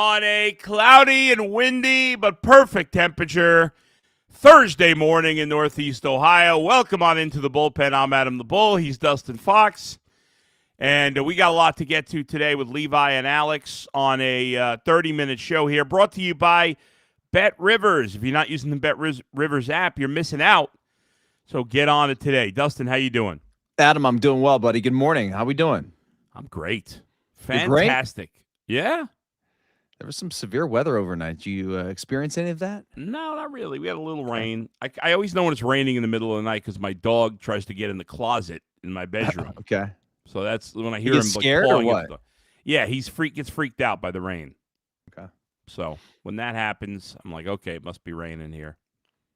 on a cloudy and windy but perfect temperature Thursday morning in Northeast Ohio. Welcome on into the bullpen. I'm Adam the Bull. He's Dustin Fox. And we got a lot to get to today with Levi and Alex on a 30-minute show here, brought to you by Bet Rivers. If you're not using the Bet Rivers app, you're missing out. So get on it today. Dustin, how you doing? Adam, I'm doing well, buddy. Good morning. How we doing? I'm great. Fantastic. Yeah. There was some severe weather overnight. Did you experience any of that? No, not really. We had a little rain. I always know when it's raining in the middle of the night because my dog tries to get in the closet in my bedroom. Okay. So that's when I hear him scared or what? Yeah, gets freaked out by the rain. Okay. So when that happens, I'm like, okay, it must be raining here.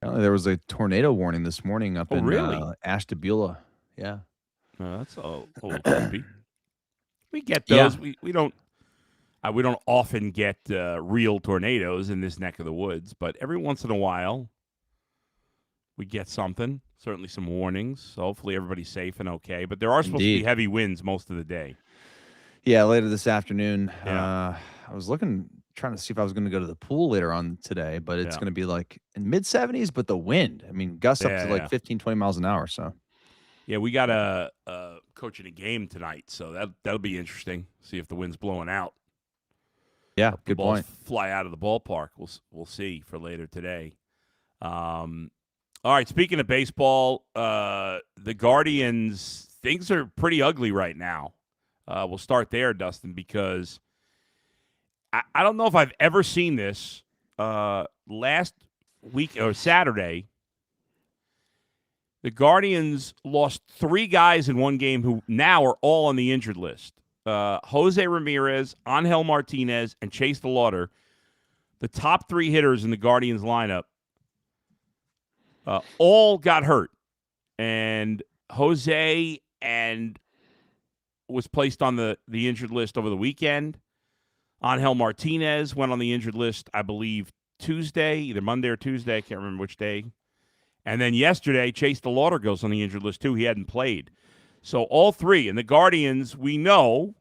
Apparently there was a tornado warning this morning up in Ashtabula. Yeah. That's a little creepy. We get those. Yeah. We don't often get real tornadoes in this neck of the woods, but every once in a while we get something. Certainly some warnings. So hopefully everybody's safe and okay. But there are supposed to be heavy winds most of the day. Yeah, later this afternoon. Yeah. I was trying to see if I was going to go to the pool later on today, but it's going to be like in mid-70s, but the wind, I mean, gusts up to like 15, 20 miles an hour. So, yeah, we got a coaching a game tonight, so that'll be interesting. See if the wind's blowing out. Yeah, good point. Fly out of the ballpark. We'll see for later today. All right, speaking of baseball, the Guardians, things are pretty ugly right now. We'll start there, Dustin, because I don't know if I've ever seen this. Last week or Saturday, the Guardians lost 3 guys in one game who now are all on the injured list. Jose Ramirez, Angel Martinez, and Chase DeLauder, the top 3 hitters in the Guardians lineup, all got hurt. And Jose was placed on the injured list over the weekend. Angel Martinez went on the injured list, I believe, Tuesday, either Monday or Tuesday. I can't remember which day. And then yesterday, Chase DeLauder goes on the injured list, too. He hadn't played. So all 3. And the Guardians, we know,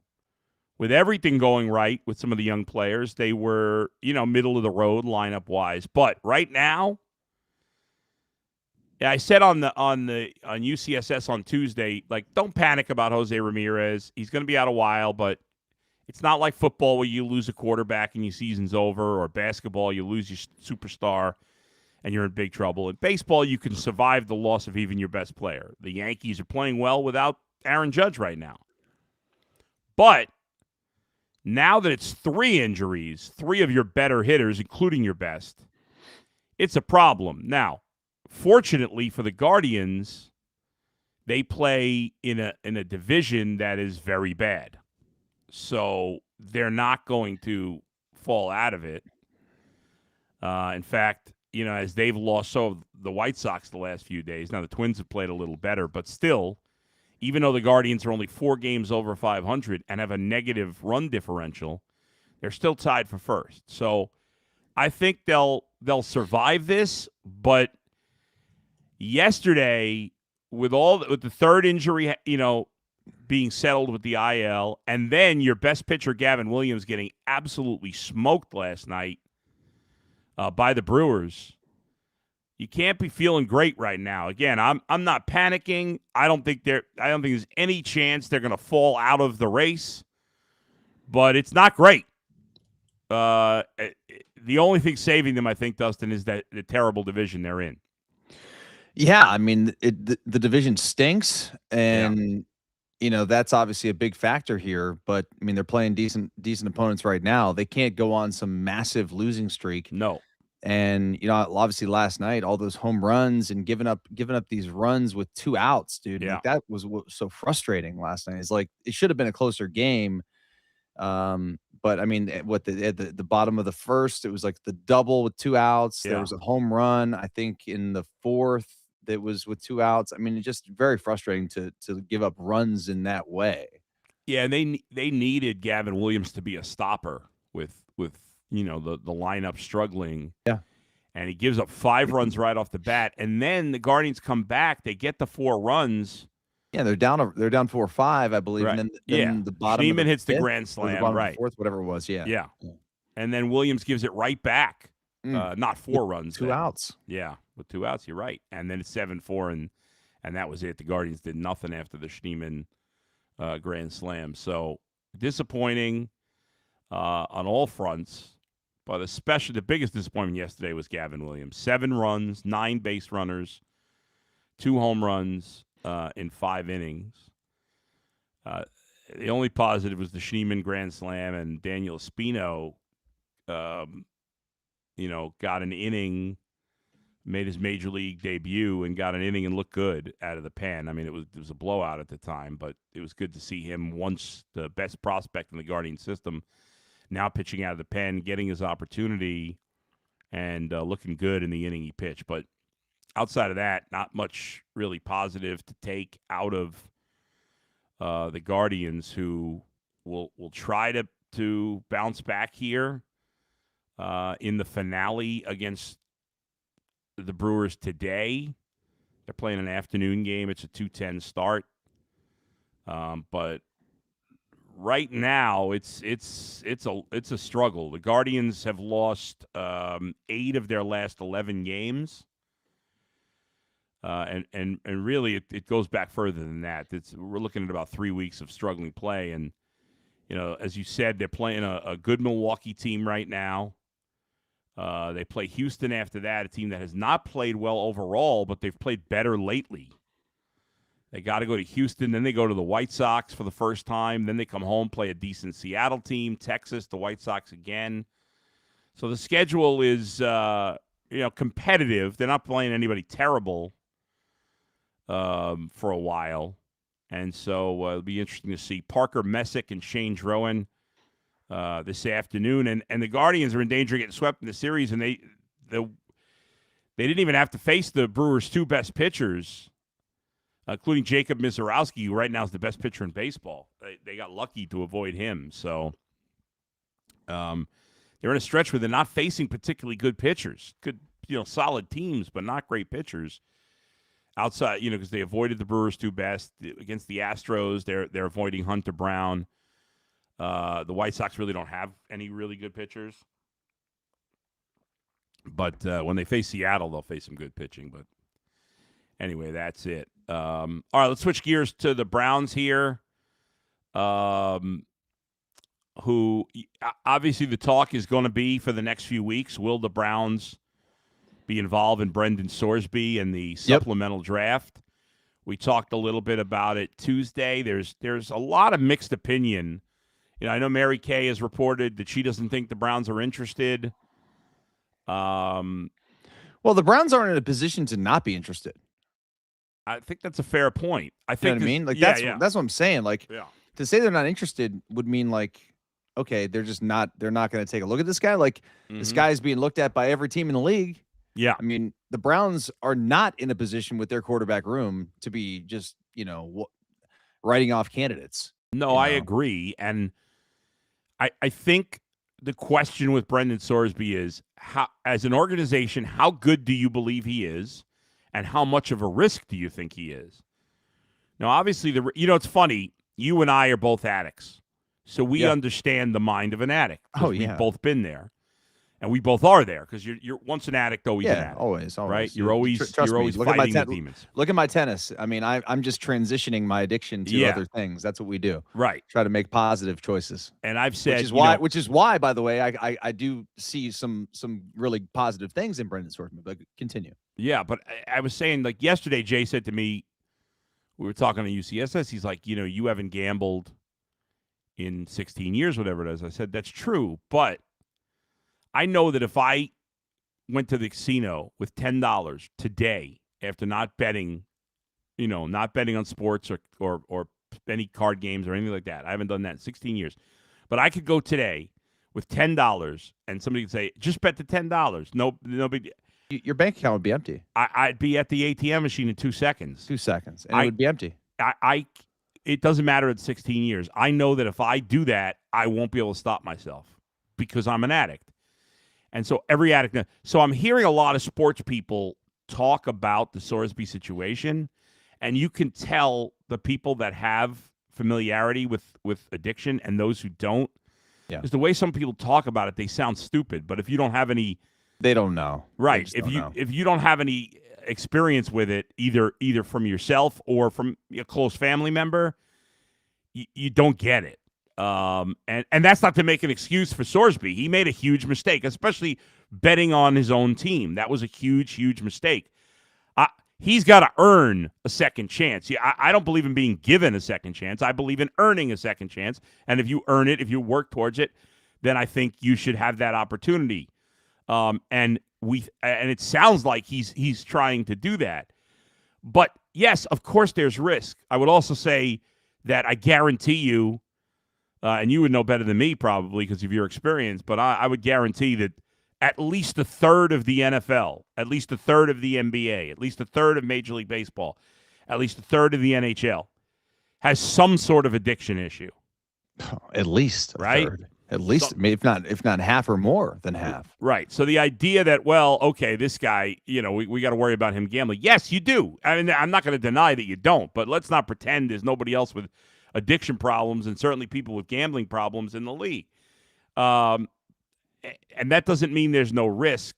with everything going right with some of the young players, they were, middle of the road lineup-wise. But right now, I said on UCSS on Tuesday, like, don't panic about Jose Ramirez. He's going to be out a while, but it's not like football where you lose a quarterback and your season's over, or basketball, you lose your superstar and you're in big trouble. In baseball, you can survive the loss of even your best player. The Yankees are playing well without Aaron Judge right now. But now that it's 3 injuries, 3 of your better hitters, including your best, it's a problem. Now, fortunately for the Guardians, they play in a division that is very bad. So they're not going to fall out of it. In fact, as they've lost the White Sox the last few days, now the Twins have played a little better, but still, even though the Guardians are only 4 games over 500 and have a negative run differential, they're still tied for first. So I think they'll survive this, but yesterday, with the third injury, being settled with the IL, and then your best pitcher, Gavin Williams, getting absolutely smoked last night by the Brewers, you can't be feeling great right now. Again, I'm not panicking. I don't think there's any chance they're going to fall out of the race, but it's not great. The only thing saving them, I think, Dustin, is that the terrible division they're in. Yeah, I mean, the division stinks, and that's obviously a big factor here. But I mean, they're playing decent opponents right now. They can't go on some massive losing streak. No. And obviously last night, all those home runs and giving up these runs with 2 outs, dude. Yeah. Like, that was so frustrating last night. It's like it should have been a closer game. But I mean, at the bottom of the first, it was like the double with 2 outs. Yeah. There was a home run, I think, in the 4th that was with 2 outs. I mean, it's just very frustrating to give up runs in that way. Yeah, and they needed Gavin Williams to be a stopper with the lineup struggling. Yeah. And he gives up 5 runs right off the bat, and then the Guardians come back. They get the 4 runs. Yeah, they're down 4-5, I believe. Right. And then the bottom. Schneemann hits the grand slam, the right? Fourth, whatever it was. Yeah. Yeah. And then Williams gives it right back. Not 4 runs. Two outs. Yeah, with 2 outs, you're right. And then it's 7-4, and that was it. The Guardians did nothing after the Schneemann grand slam. So disappointing on all fronts. But especially the biggest disappointment yesterday was Gavin Williams. 7 runs, 9 base runners, 2 home runs in 5 innings. The only positive was the Schneemann grand slam, and Daniel Espino, got an inning, made his major league debut, and got an inning and looked good out of the pen. I mean, it was a blowout at the time, but it was good to see him, once the best prospect in the Guardian system, now pitching out of the pen, getting his opportunity, and looking good in the inning he pitched. But outside of that, not much really positive to take out of the Guardians, who will try to bounce back here in the finale against the Brewers today. They're playing an afternoon game. It's a 2:10 start. But right now, it's a struggle. The Guardians have lost 8 of their last 11 games, and really it goes back further than that. We're looking at about 3 weeks of struggling play, and as you said, they're playing a good Milwaukee team right now. They play Houston after that, a team that has not played well overall, but they've played better lately. They got to go to Houston, then they go to the White Sox for the first time, then they come home, play a decent Seattle team, Texas, the White Sox again. So the schedule is, competitive. They're not playing anybody terrible for a while. And so it'll be interesting to see Parker Messick and Shane Drowan this afternoon. And the Guardians are in danger of getting swept in the series, and they didn't even have to face the Brewers' 2 best pitchers, including Jacob Mizorowski, who right now is the best pitcher in baseball. They got lucky to avoid him. So they're in a stretch where they're not facing particularly good pitchers. Good, solid teams, but not great pitchers. Outside, because they avoided the Brewers' 2 best. Against the Astros, they're avoiding Hunter Brown. The White Sox really don't have any really good pitchers. But when they face Seattle, they'll face some good pitching. But anyway, that's it. All right, let's switch gears to the Browns here, who obviously the talk is going to be for the next few weeks. Will the Browns be involved in Brendan Sorsby and the supplemental draft? We talked a little bit about it Tuesday. There's a lot of mixed opinion. I know Mary Kay has reported that she doesn't think the Browns are interested. Well, the Browns aren't in a position to not be interested. I think that's a fair point. I think you know what I mean? Like that's what I'm saying. Like to say they're not interested would mean like, okay, they're not going to take a look at this guy. Like this guy is being looked at by every team in the league. Yeah. I mean, the Browns are not in a position with their quarterback room to be just, writing off candidates. No, I agree. And I think the question with Brendan Sorsby is, how, as an organization, how good do you believe he is, and how much of a risk do you think he is? Now, obviously, it's funny. You and I are both addicts, so we understand the mind of an addict. We've both been there, and we both are there because you're once an addict, always an addict. Always, right? You're always fighting the demons. Look at my tennis. I mean, I'm just transitioning my addiction to other things. That's what we do. Right. Try to make positive choices. And I've said, which is why, by the way, I do see some really positive things in Brendan Sorsby. But continue. Yeah, but I was saying, like yesterday, Jay said to me, we were talking to UCSS. He's like, you haven't gambled in 16 years, whatever it is. I said, that's true, but I know that if I went to the casino with $10 today after not betting, not betting on sports or any card games or anything like that. I haven't done that in 16 years. But I could go today with $10 and somebody could say, just bet the $10. No big deal. Your bank account would be empty. I'd be at the ATM machine in 2 seconds. 2 seconds. And it would be empty. It doesn't matter at 16 years. I know that if I do that, I won't be able to stop myself because I'm an addict. And so every addict. So I'm hearing a lot of sports people talk about the Sorsby situation, and you can tell the people that have familiarity with addiction and those who don't. Yeah. Because the way some people talk about it, they sound stupid. But if you don't have any, they don't know. Right. If you don't have any experience with it, either from yourself or from a close family member, you don't get it. And that's not to make an excuse for Sorsby. He made a huge mistake, especially betting on his own team. That was a huge, huge mistake. He's got to earn a second chance. I don't believe in being given a second chance. I believe in earning a second chance. And if you earn it, if you work towards it, then I think you should have that opportunity. And it sounds like he's trying to do that. But yes, of course, there's risk. I would also say that I guarantee you, and you would know better than me probably because of your experience, but I would guarantee that at least a third of the NFL, at least a third of the NBA, at least a third of Major League Baseball, at least a third of the NHL has some sort of addiction issue. At least a third. At least, if not half or more than half. Right. So the idea that, well, okay, this guy, we got to worry about him gambling. Yes, you do. I mean, I'm not going to deny that you don't, but let's not pretend there's nobody else with addiction problems and certainly people with gambling problems in the league. And that doesn't mean there's no risk.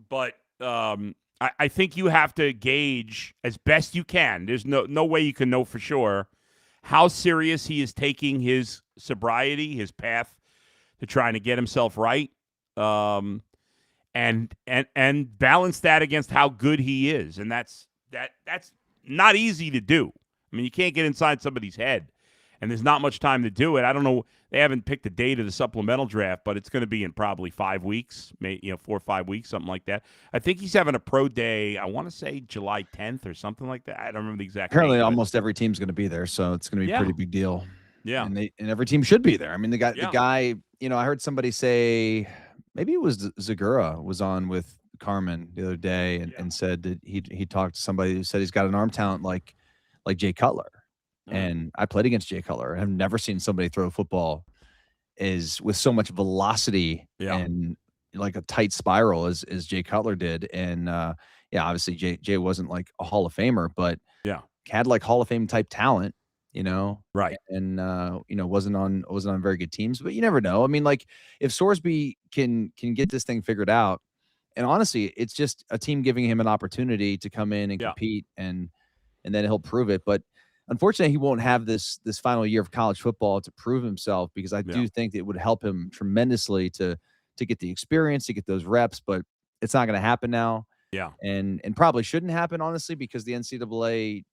But I think you have to gauge as best you can. There's no way you can know for sure how serious he is taking his sobriety, his path to trying to get himself right, and balance that against how good he is. And that's not easy to do. I mean, you can't get inside somebody's head, and there's not much time to do it. I don't know. They haven't picked a date of the supplemental draft, but it's going to be in probably 5 weeks, 4 or 5 weeks, something like that. I think he's having a pro day, I want to say July 10th or something like that. I don't remember the exact Apparently, date, almost every team's going to be there, so it's going to be a pretty big deal. Yeah. And every team should be there. I mean, the guy, I heard somebody say, maybe it was Zagura was on with Carmen the other day and said that he talked to somebody who said he's got an arm talent like Jay Cutler. And I played against Jay Cutler. I've never seen somebody throw a football with so much velocity and like a tight spiral as Jay Cutler did. And obviously Jay wasn't like a Hall of Famer, but had like Hall of Fame type talent, right. And wasn't on very good teams, but you never know. I mean, like if Sorsby can get this thing figured out, and honestly, it's just a team giving him an opportunity to come in and compete, and then he'll prove it. But unfortunately, he won't have this final year of college football to prove himself, because I do think that it would help him tremendously to get the experience, to get those reps, but it's not going to happen now. Yeah. And probably shouldn't happen, honestly, because the NCAA,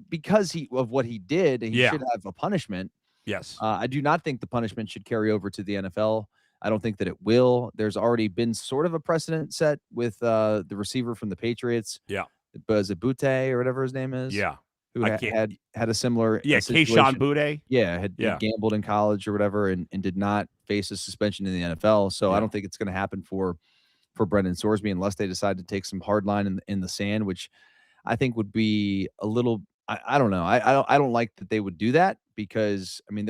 because of what he did, he should have a punishment. Yes. I do not think the punishment should carry over to the NFL. I don't think that it will. There's already been sort of a precedent set with the receiver from the Patriots. Yeah. Buzz Boutte or whatever his name is. Yeah. Who had a similar Kayshon Boutte. Yeah, had gambled in college or whatever and did not face a suspension in the NFL. So I don't think it's going to happen for Brendan Sorsby unless they decide to take some hard line in the sand, which I think would be a little I don't know. I don't like that they would do that, because I mean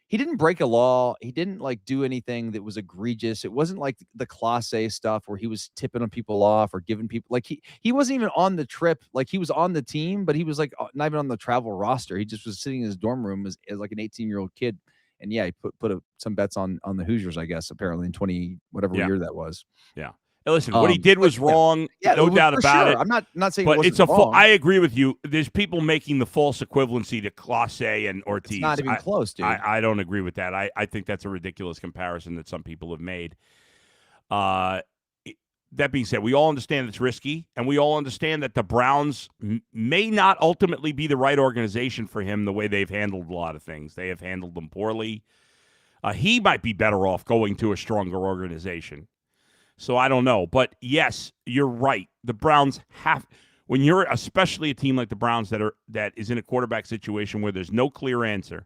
he didn't break a law. He didn't like do anything that was egregious. It wasn't like the Class A stuff where he was tipping on people off or giving people like he wasn't even on the trip. Like he was on the team, but he was like not even on the travel roster. He just was sitting in his dorm room as like an 18-year-old kid. And he put some bets on the Hoosiers, I guess, apparently in 20 whatever year that was. Yeah. Now listen, what he did was wrong. No doubt about it. I'm not saying but it it's wrong. I agree with you. There's people making the false equivalency to Class A and Ortiz. It's not even close, dude. I don't agree with that. I think that's a ridiculous comparison that some people have made. That being said, we all understand it's risky, and we all understand that the Browns may not ultimately be the right organization for him the way they've handled a lot of things. They have handled them poorly. He might be better off going to a stronger organization. So I don't know. But yes, you're right. The Browns when you're especially a team like the Browns that is in a quarterback situation where there's no clear answer,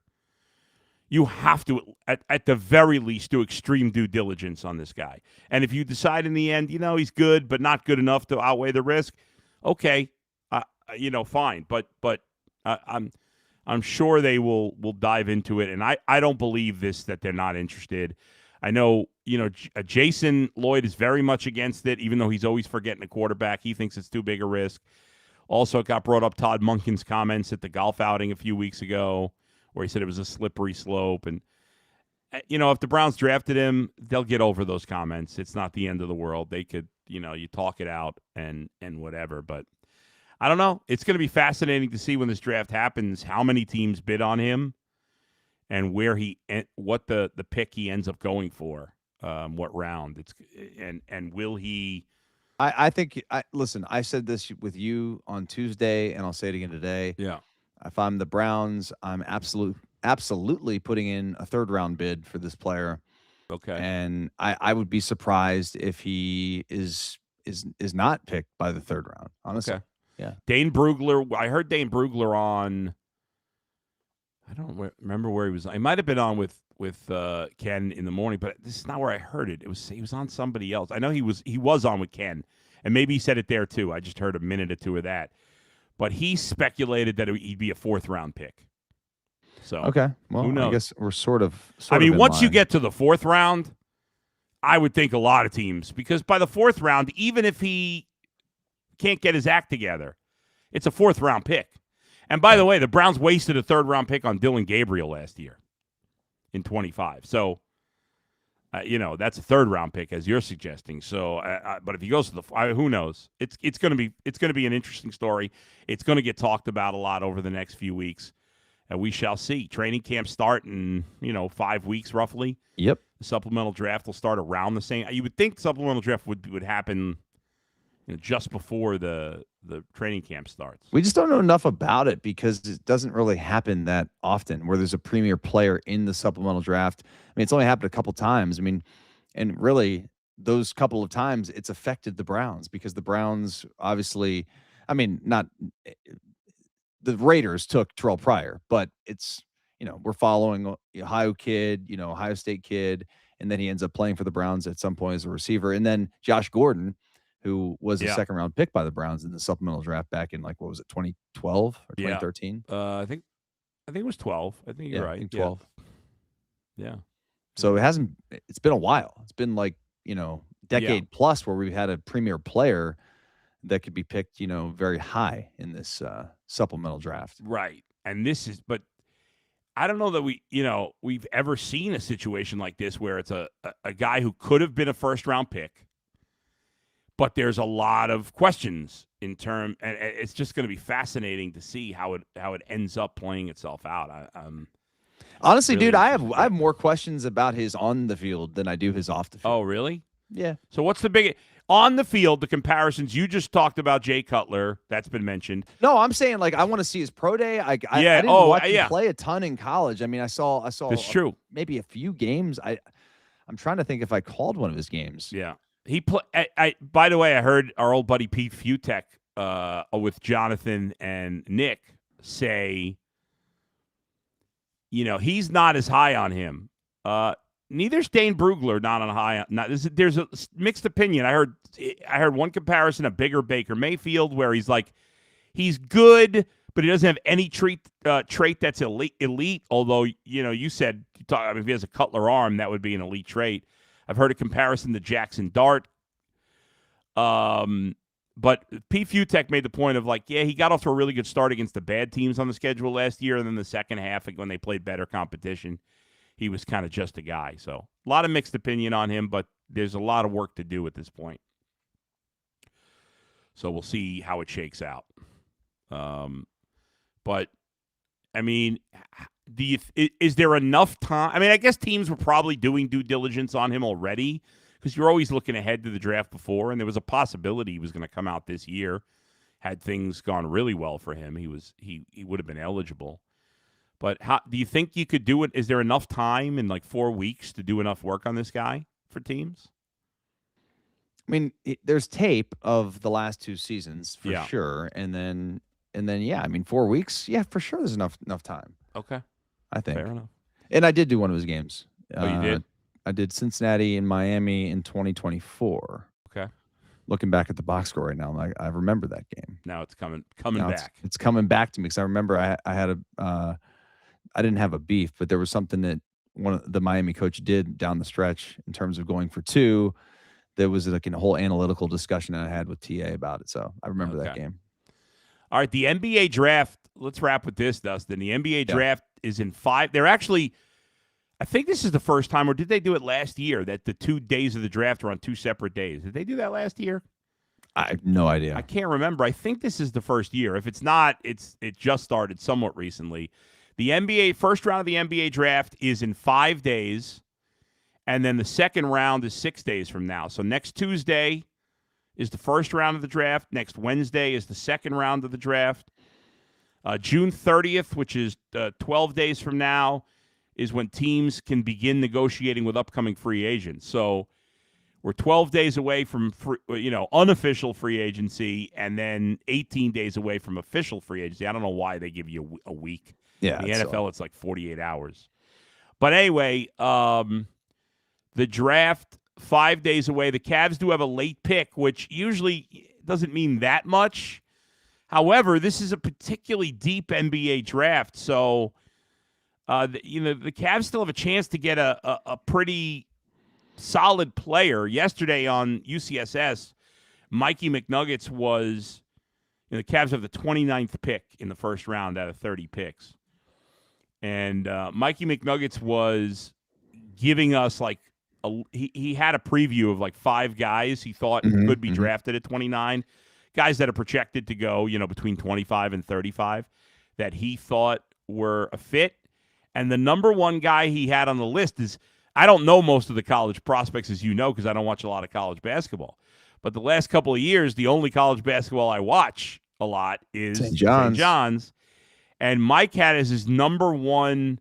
you have to, at the very least, do extreme due diligence on this guy. And if you decide in the end, he's good, but not good enough to outweigh the risk, okay, fine. But I'm sure they will dive into it. And I don't believe that they're not interested. I know, Jason Lloyd is very much against it, even though he's always forgetting a quarterback. He thinks it's too big a risk. Also, it got brought up Todd Monken's comments at the golf outing a few weeks ago, where he said it was a slippery slope. And if the Browns drafted him, they'll get over those comments. It's not the end of the world. They could, you talk it out and whatever. But I don't know. It's going to be fascinating to see when this draft happens, how many teams bid on him and what the pick he ends up going for, what round. And will he? I think listen, I said this with you on Tuesday, and I'll say it again today. Yeah. If I'm the Browns, I'm absolutely putting in a third round bid for this player. Okay. And I would be surprised if he is not picked by the third round, honestly. Okay. Yeah. Dane Brugler. I heard Dane Brugler on. I don't remember where he was. He might have been on with Ken in the morning, but this is not where I heard it. He was on somebody else. I know he was on with Ken, and maybe he said it there too. I just heard a minute or two of that. But he speculated that he'd be a fourth round pick. So okay, well, who knows? I guess we're sort of. I mean, once you get to the fourth round, I would think a lot of teams, because by the fourth round, even if he can't get his act together, it's a fourth round pick. And by the way, the Browns wasted a third round pick on Dylan Gabriel last year in 25. So, that's a third round pick, as you're suggesting. So, but if he goes to who knows? It's going to be an interesting story. It's going to get talked about a lot over the next few weeks, and we shall see. Training camp start in 5 weeks roughly. Yep. The supplemental draft will start around the same. You would think supplemental draft would happen just before the training camp starts. We just don't know enough about it because it doesn't really happen that often where there's a premier player in the supplemental draft. I mean, it's only happened a couple times. I mean, and really those couple of times it's affected the Browns because the Browns obviously, I mean, not the Raiders took Terrell Pryor, but it's, we're following Ohio kid, Ohio State kid, and then he ends up playing for the Browns at some point as a receiver. And then Josh Gordon, who was a second round pick by the Browns in the supplemental draft back in 2012 or 2013? I think it was 12. I think you're right. I think 12. Yeah. So it's been a while. It's been decade plus where we've had a premier player that could be picked, very high in this supplemental draft. Right. And but I don't know that we've ever seen a situation like this where it's a guy who could have been a first round pick, but there's a lot of questions and it's just going to be fascinating to see how it ends up playing itself out. Honestly, really, dude, I have more questions about his on the field than I do his off the field. Oh, really? Yeah. So what's the big on the field? The comparisons you just talked about, Jay Cutler, that's been mentioned. No, I'm saying I want to see his pro day. I didn't watch him play a ton in college. I mean, I saw. That's true. Maybe a few games. I'm trying to think if I called one of his games. Yeah. He by the way, I heard our old buddy Pete Futek with Jonathan and Nick say, he's not as high on him. Neither's Dane Brugler not on high. There's a mixed opinion. I heard one comparison of bigger Baker Mayfield where he's good, but he doesn't have any trait that's elite. Although you said if he has a Cutler arm, that would be an elite trait. I've heard a comparison to Jackson Dart. But Pete Futek made the point of he got off to a really good start against the bad teams on the schedule last year, and then the second half, when they played better competition, he was kind of just a guy. So a lot of mixed opinion on him, but there's a lot of work to do at this point. So we'll see how it shakes out. But I mean, is there enough time? I mean, I guess teams were probably doing due diligence on him already because you're always looking ahead to the draft before, and there was a possibility he was going to come out this year. Had things gone really well for him, he would have been eligible. But how do you think you could do it? Is there enough time in 4 weeks to do enough work on this guy for teams? I mean, there's tape of the last two seasons for sure, and then yeah, I mean 4 weeks, yeah, for sure. There's enough time. Okay, I think. Fair enough. And I did do one of his games. Oh, you did? I did Cincinnati and Miami in 2024. Okay. Looking back at the box score right now, I remember that game. Now it's coming now back. It's coming back to me because I remember I had I didn't have a beef, but there was something that one of the Miami coach did down the stretch in terms of going for two. There was a whole analytical discussion I had with TA about it. So I remember that game. All right, the NBA draft. Let's wrap with this, Dustin. The NBA draft is in 5. They're actually, I think this is the first time, or did they do it last year, that the 2 days of the draft are on 2 separate days? Did they do that last year? I have no I idea. can't remember. I think this is the first year. If it's not, it just started somewhat recently. The NBA first round of the NBA draft is in 5 days, and then the second round is 6 days from now. So next Tuesday is the first round of the draft. Next Wednesday is the second round of the draft. June 30th, which is 12 days from now, is when teams can begin negotiating with upcoming free agents. So we're 12 days away from unofficial free agency, and then 18 days away from official free agency. I don't know why they give you a week. Yeah, In the NFL, it's like 48 hours. But anyway, the draft 5 days away. The Cavs do have a late pick, which usually doesn't mean that much. However, this is a particularly deep NBA draft, so the Cavs still have a chance to get a pretty solid player. Yesterday on UCSS, Mikey McNuggets was, the Cavs have the 29th pick in the first round out of 30 picks. And Mikey McNuggets was giving us he had a preview of 5 guys he thought could be drafted at 29, guys that are projected to go, between 25 and 35 that he thought were a fit. And the number one guy he had on the list is, I don't know most of the college prospects, as you know, because I don't watch a lot of college basketball. But the last couple of years, the only college basketball I watch a lot is St. John's. And Mike had as his number one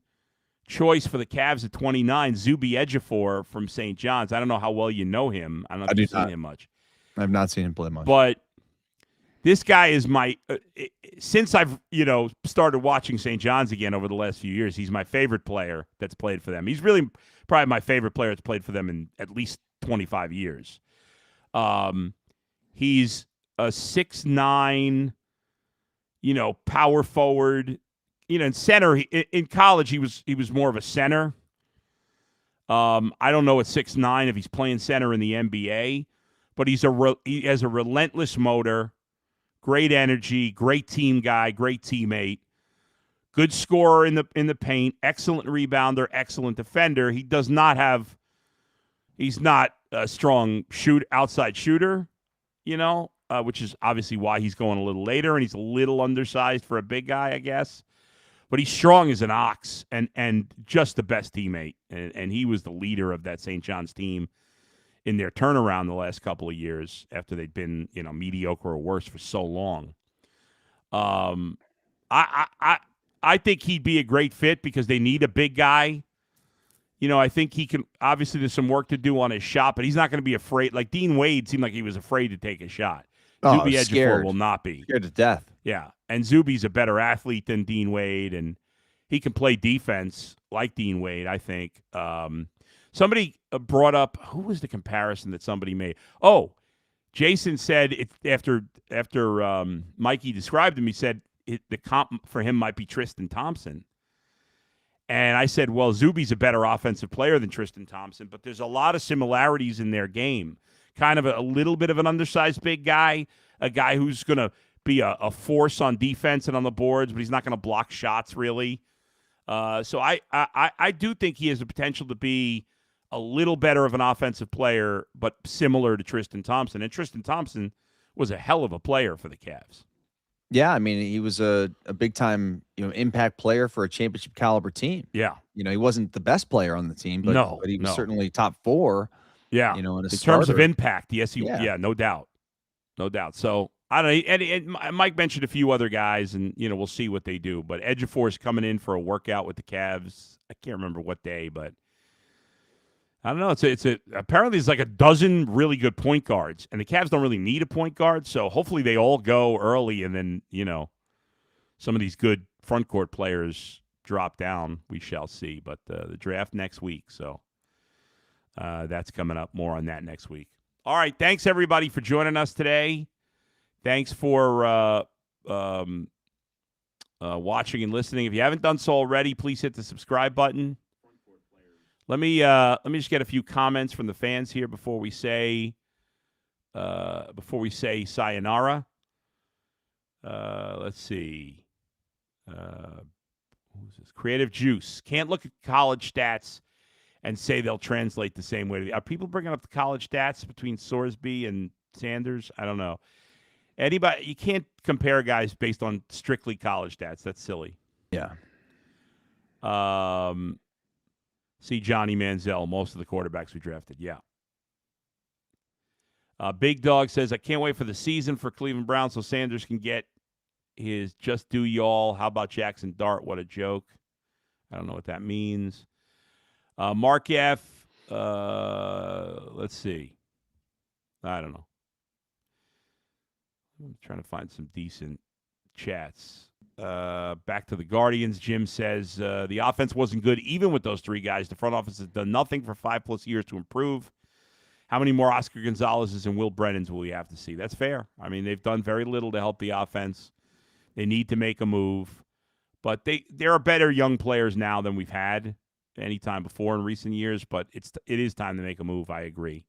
choice for the Cavs at 29, Zuby Ejiofor from St. John's. I don't know how well you know him. I don't know if you've seen him much. I've not seen him play much. But this guy is since I've, started watching St. John's again over the last few years, he's my favorite player that's played for them. He's really probably my favorite player that's played for them in at least 25 years. He's a 6'9", power forward. In center, in college, he was more of a center. I don't know at 6'9" if he's playing center in the NBA, but he has a relentless motor, great energy, great team guy, great teammate, good scorer in the paint, excellent rebounder, excellent defender. He's not a strong outside shooter, which is obviously why he's going a little later, and he's a little undersized for a big guy, I guess. But he's strong as an ox and just the best teammate. And he was the leader of that St. John's team in their turnaround the last couple of years after they'd been, mediocre or worse for so long. I think he'd be a great fit because they need a big guy. I think he can. Obviously, there's some work to do on his shot, but he's not going to be afraid. Like Dean Wade seemed like he was afraid to take a shot. Zuby Ejiofor will not be. Scared to death. Yeah, and Zuby's a better athlete than Dean Wade, and he can play defense like Dean Wade, I think. Somebody brought up, who was the comparison that somebody made? Oh, Jason said after Mikey described him, he said the comp for him might be Tristan Thompson. And I said, well, Zuby's a better offensive player than Tristan Thompson, but there's a lot of similarities in their game. Kind of a little bit of an undersized big guy, a guy who's going to be a force on defense and on the boards, but he's not going to block shots really. So I do think he has the potential to be a little better of an offensive player, but similar to Tristan Thompson. And Tristan Thompson was a hell of a player for the Cavs. Yeah, I mean, he was a big-time, impact player for a championship caliber team. Yeah. He wasn't the best player on the team, but he was certainly top 4. Yeah. In terms of impact, yes, no doubt. No doubt. So, I don't know. And Mike mentioned a few other guys, and, we'll see what they do. But Ejiofor is coming in for a workout with the Cavs. I can't remember what day, but I don't know. Apparently it's like a dozen really good point guards, and the Cavs don't really need a point guard. So hopefully they all go early, and then some of these good front court players drop down. We shall see. But the draft next week, so that's coming up. More on that next week. All right, thanks everybody for joining us today. Thanks for watching and listening. If you haven't done so already, please hit the subscribe button. Let me just get a few comments from the fans here before we say sayonara. Let's see. Who's this? Creative Juice. Can't look at college stats and say they'll translate the same way. Are people bringing up the college stats between Sorsby and Sanders? I don't know. Anybody, you can't compare guys based on strictly college stats. That's silly. Yeah. See Johnny Manziel, most of the quarterbacks we drafted. Yeah. Big Dog says, I can't wait for the season for Cleveland Browns so Sanders can get his just do y'all. How about Jackson Dart? What a joke. I don't know what that means. Mark F., let's see. I don't know. I'm trying to find some decent chats. Back to the Guardians. Jim says, the offense wasn't good even with those three guys. The front office has done nothing for 5+ years to improve. How many more Oscar Gonzalez's and Will Brennans will we have to see? That's fair. I mean, they've done very little to help the offense. They need to make a move. But there are better young players now than we've had any time before in recent years. But it is time to make a move. I agree.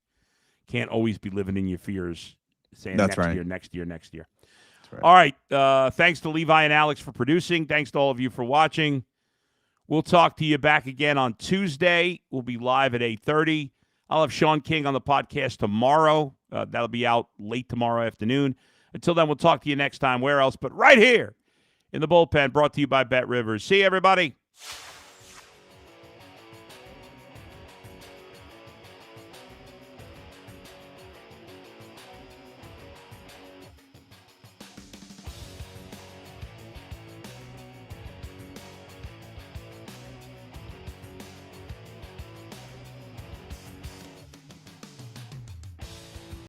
Can't always be living in your fears saying That's next right. year, next year, next year. That's right. All right. Thanks to Levi and Alex for producing. Thanks to all of you for watching. We'll talk to you back again on Tuesday. We'll be live at 8:30. I'll have Sean King on the podcast tomorrow. That'll be out late tomorrow afternoon. Until then, we'll talk to you next time. Where else but right here in the bullpen, brought to you by Bet Rivers. See you, everybody.